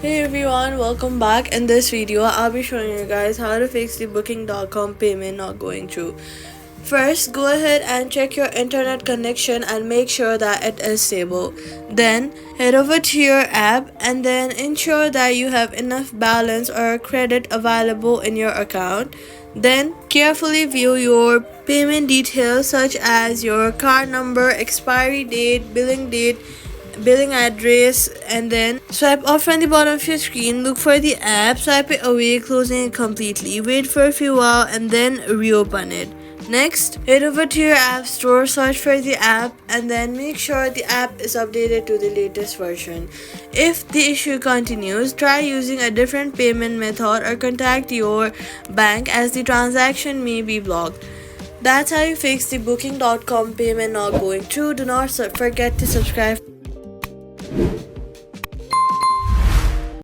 Hey everyone, welcome back. In this video, I'll be showing you guys how to fix the booking.com payment not going through. First, go ahead and check your internet connection and make sure that it is stable. Then, head over to your app and then ensure that you have enough balance or credit available in your account. Then, carefully view your payment details such as your card number, expiry date, billing address, and then swipe off from the bottom of your screen. Look for the app, swipe it away, closing it completely. Wait for a few while and then reopen it. Next, head over to your app store, search for the app, and then make sure the app is updated to the latest version. If the issue continues, try using a different payment method or contact your bank as the transaction may be blocked. That's how you fix the booking.com payment not going through. Do not forget to subscribe.